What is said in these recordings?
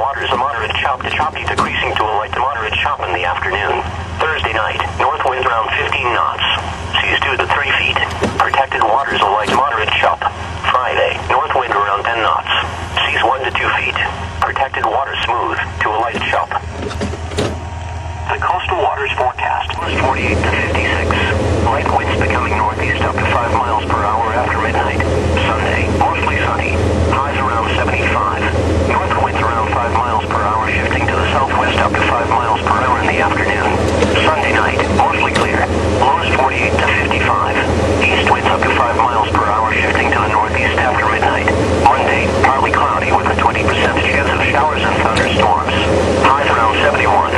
waters a moderate chop to choppy, decreasing to a light to moderate chop in the afternoon. Thursday night, north winds around 15 knots. Seas 2 to 3 feet. Protected waters a light to moderate chop. Friday, north wind around 10 knots. Seas 1 to 2 feet. Protected water smooth to a light chop. The coastal waters forecast was 48 to 56. Light winds becoming northeast up to 5 miles per hour after midnight. Sunday, mostly sunny. Highs around 75. North winds around 5 miles per hour, shifting to the southwest up to 5 miles per hour in the afternoon. Sunday night, mostly clear. Lows 48 to 55. East winds up to 5 miles per hour, shifting to the northeast after midnight. Monday, partly cloudy with a 20% chance of showers and thunderstorms. Highs around 71.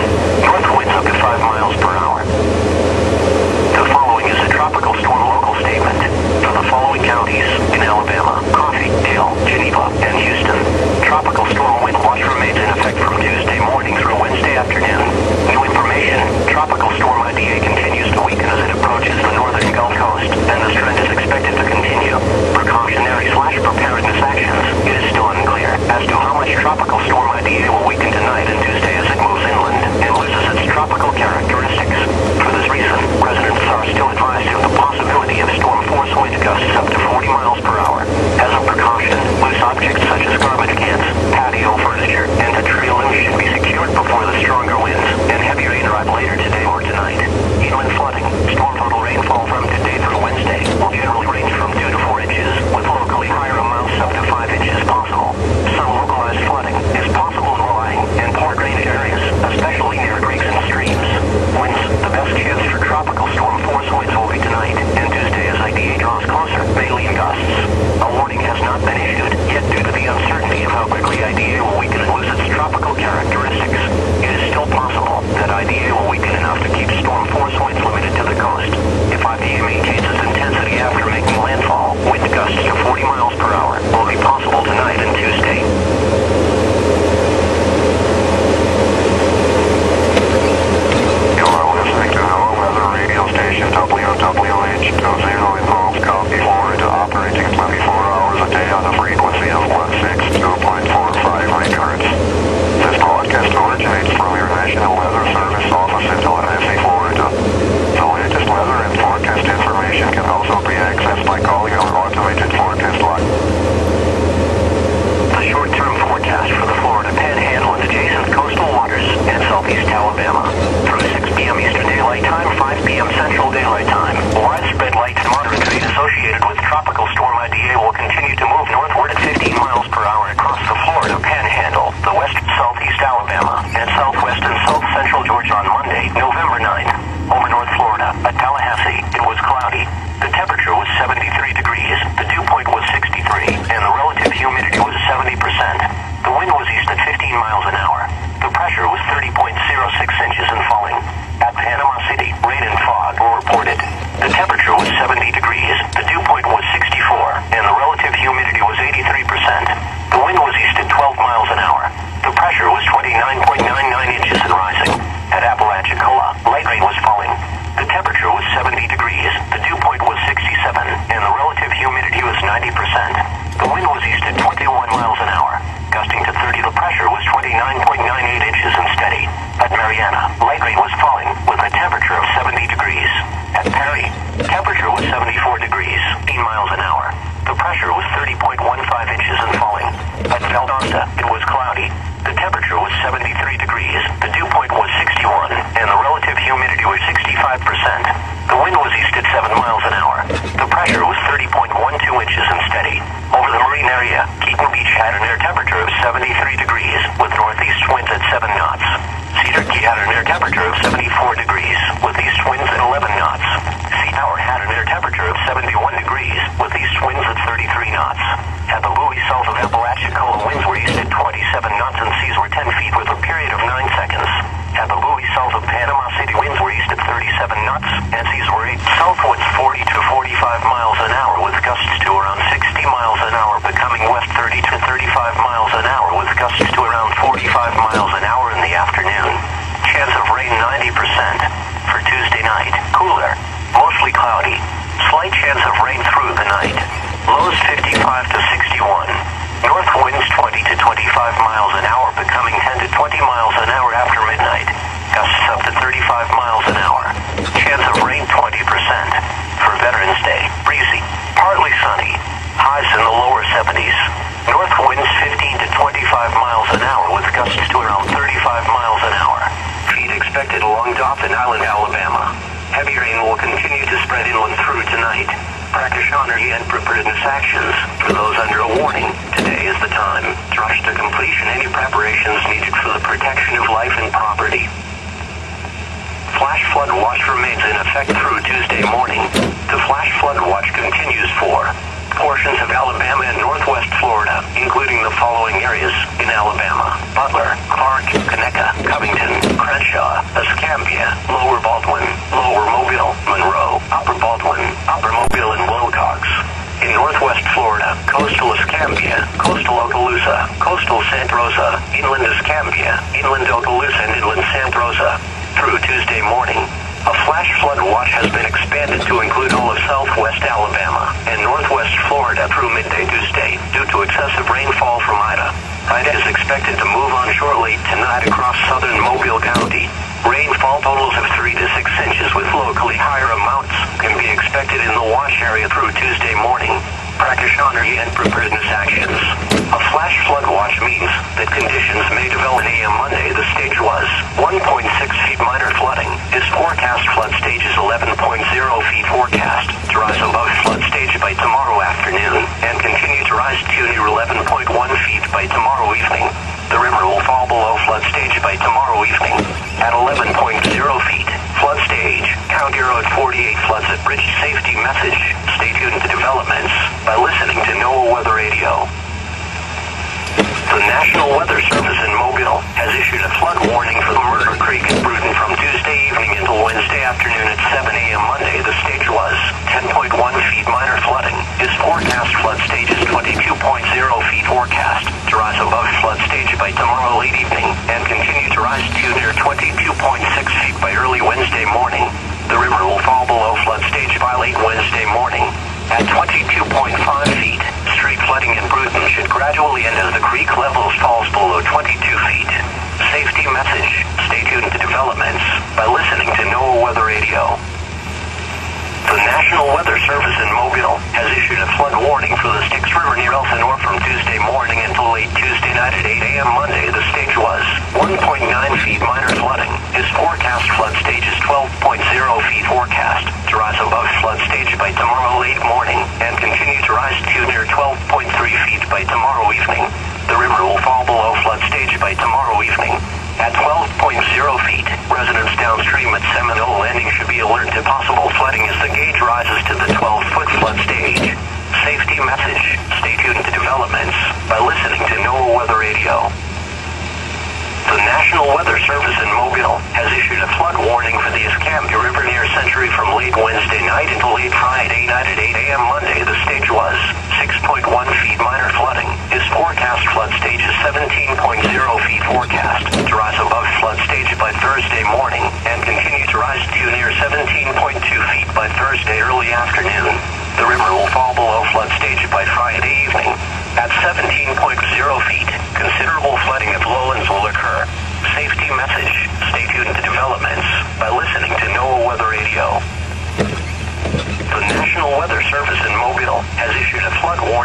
North winds up to 5 miles per hour. The following is a tropical storm local statement for the following counties in Alabama: Coffee, Dale, Geneva, and Houston. Tropical storm wind watch remains in effect from Tuesday morning through Wednesday afternoon. New information: tropical storm IDA continues to weaken as it approaches the northern Gulf Coast, and this trend is expected to continue. Precautionary/preparedness actions: it is still unclear as to how much tropical storm IDA will weaken tonight and Tuesday as it moves inland and loses its tropical characteristics. For this reason, residents are still advised of the possibility of storm force wind gusts up to 40 miles per hour. As a precaution, loose objects such as garbage cans, patio furniture, and a tree limb should be secured before the stronger winds and heavy rain arrive later today or tonight. Inland flooding: storm total rainfall from today through Wednesday will generally range from 2 to 4 inches, with locally higher amounts up to 5 inches possible. Some localized flooding is possible in low-lying and poor drainage areas, especially near creeks and streams. Winds: the best chance for tropical storm force winds will be tonight and Tuesday as IDA draws closer, mainly in gusts. A warning has not been issued yet due to the uncertainty of how quickly IDA will weaken and lose its tropical characteristics. It is still possible that IDA will weaken enough to keep storm force winds limited to the coast. If IDA maintains its intensity after making landfall, wind gusts to 40 miles per hour will be possible tonight and Tuesday. You are listening to Hello Weather Radio Station WWH 20 involves Coffee, Florida, operating 24 hours a day on a frequency of 162.45 MHz. This broadcast originates from your National Weather Service office in Tallahassee, Florida. The latest weather and forecast information can also be accessed by calling our automated forecast line. The short-term forecast for the Florida Panhandle and adjacent coastal waters and southeast Alabama. Through 6 p.m. Eastern Daylight Time, 5 p.m. Central Daylight Time, widespread light to moderate rain associated with tropical storm IDA will continue to move northward at 15 miles per hour across the Florida Panhandle, the west, southeast Alabama, and southwest and south-central Georgia on Monday, November 9th. Over North Florida, at Tallahassee, it was cloudy. The temperature was 73 degrees, the dew point was 63, and the relative humidity was 70%. The wind was east at 15 miles an hour. The pressure was 30.06 inches and falling. At Panama City, rain and fog were reported. The temperature was 70 degrees, the dew point was 64, and the relative humidity was 83%. The wind was east at 12 miles an hour. The pressure was 29.99 inches and rising. At Apalachicola, light rain was falling. The temperature was 70 degrees, the dew point was 67, and the relative humidity was 90%. The wind was east at 21 miles an hour. Gusting to 30, the pressure was 29.98 inches and steady. At Mariana, light rain was falling with a temperature of 70 degrees. At Perry, temperature was 74 degrees, 18 miles an hour. The pressure was 30.15 inches and falling. At Valdosta, it was cloudy. The temperature was 73 degrees, the dew point was 61, and the relative humidity was 65%. The wind was east at 7 miles an hour. The pressure was 30.12 inches and steady. Over the marine area, Keaton Beach had an air temperature of 73 degrees, with northeast winds at 7 knots. Cedar Key had an air temperature of 74 degrees, with east winds at 11 knots. Sea Tower had an air temperature of 71 degrees, with east winds at 33 knots. At the buoy south of Apalachicola, winds were east at 27 knots and seas were 10 feet with a period of 9 seconds. At the buoy south of Panama City, winds were east at 37 knots and seas were 8 southwards 40 to 45 miles an hour with gusts to around 60 miles an hour, becoming west 30 to 35 miles an hour with gusts to around 45 miles an hour in the afternoon. Chance of rain 90%. For Tuesday night, cooler, mostly cloudy. Slight chance of rain through the night. Lows 55 to 61. North winds 20 to 25 miles an hour, becoming 10 to 20 miles an hour after midnight. Gusts up to 35 miles an hour. Chance of rain 20%. For Veterans Day, breezy, partly sunny. Highs in the lower 70s. North winds 15 to 25 miles an hour with gusts to around 35 miles an hour. Feet expected along Dauphin Island, Alabama. Heavy rain will continue to spread inland through tonight. Practice energy and preparedness actions. For those under a warning, today is the time to rush to completion any preparations needed for the protection of life and property. Flash flood watch remains in effect through Tuesday morning. The flash flood watch continues for portions of Alabama and northwest Florida, including the following areas in Alabama: Butler, Clark, Conecuh, Covington, Crenshaw, Escambia, Lower Baldwin, Lower Mobile, Monroe, Upper Baldwin, Upper Mobile, and Wilcox. In northwest Florida, coastal Escambia, coastal Okaloosa, coastal Santa Rosa, inland Escambia, inland Okaloosa, and inland Santa Rosa. Through Tuesday morning, a flash flood watch has been expanded to include all of southwest Alabama and northwest Florida through midday Tuesday due to excessive rainfall from Ida. Ida is expected to move on shortly tonight across southern Mobile County. Rainfall totals of 3 to 6 inches with locally higher amounts can be expected in the watch area through Tuesday morning. Practice energy and preparedness actions. A flash flood watch means that conditions may develop. AM Monday, the stage was 1.6 feet minor flooding. Is forecast flood stage is 11.0 feet forecast to rise above flood stage by tomorrow afternoon and continue to rise to near 11.1 feet by tomorrow evening. The river will fall below flood stage by tomorrow evening at 11.0 feet. Flood stage. County Road 48 floods at bridge safety message. Stay tuned to developments by listening to NOAA Weather Radio. The National Weather Service in Mobile has issued a flood warning for the Murder Creek in Brewton from Tuesday evening until Wednesday afternoon at 7 a.m. Monday. The stage was 10.1 feet minor flooding. Is forecast flood stage is 22.0 feet forecast to rise above flood stage by tomorrow late evening and continue to rise to near 22.6 feet by early Wednesday morning. The river will fall below flood stage by late Wednesday morning at 22.5 feet. Street flooding in Brewton should gradually end as the creek levels falls below 22 feet. Safety message. Stay tuned to developments by listening to NOAA Weather Radio. The National Weather Service in Mobile has issued a flood warning for the Styx River near Elsinore from Tuesday morning until late Tuesday night at 8 a.m. Monday. The stage was 1.9 feet minor flooding. His forecast flood stage is 12.0 feet forecast to rise above flood stage by tomorrow late morning and continue to rise to near 12.3 feet by tomorrow evening. The river will fall below flood stage by tomorrow evening at 12.0 feet. Residents downstream at Seminole Landing should be alert to possible flooding as the gauge rises to the 12-foot flood stage. Safety message. Stay tuned to developments by listening to NOAA Weather Radio. The National Weather Service in Mobile has issued a flood warning for the Escambia River near Century from late Wednesday night until late Friday night at 8 a.m. Monday. The stage was 6.1 feet minor flooding. His forecast flood stage is 17.0 feet forecast to rise above flood stage by Thursday morning and continue to rise to near 17.2 feet by Thursday early afternoon. The river will fall below flood stage by Friday evening at 17.0 feet. Considerable flooding of lowlands will occur. Safety message. Stay tuned to developments by listening to NOAA Weather Radio. The National Weather Service in Mobile has issued a flood warning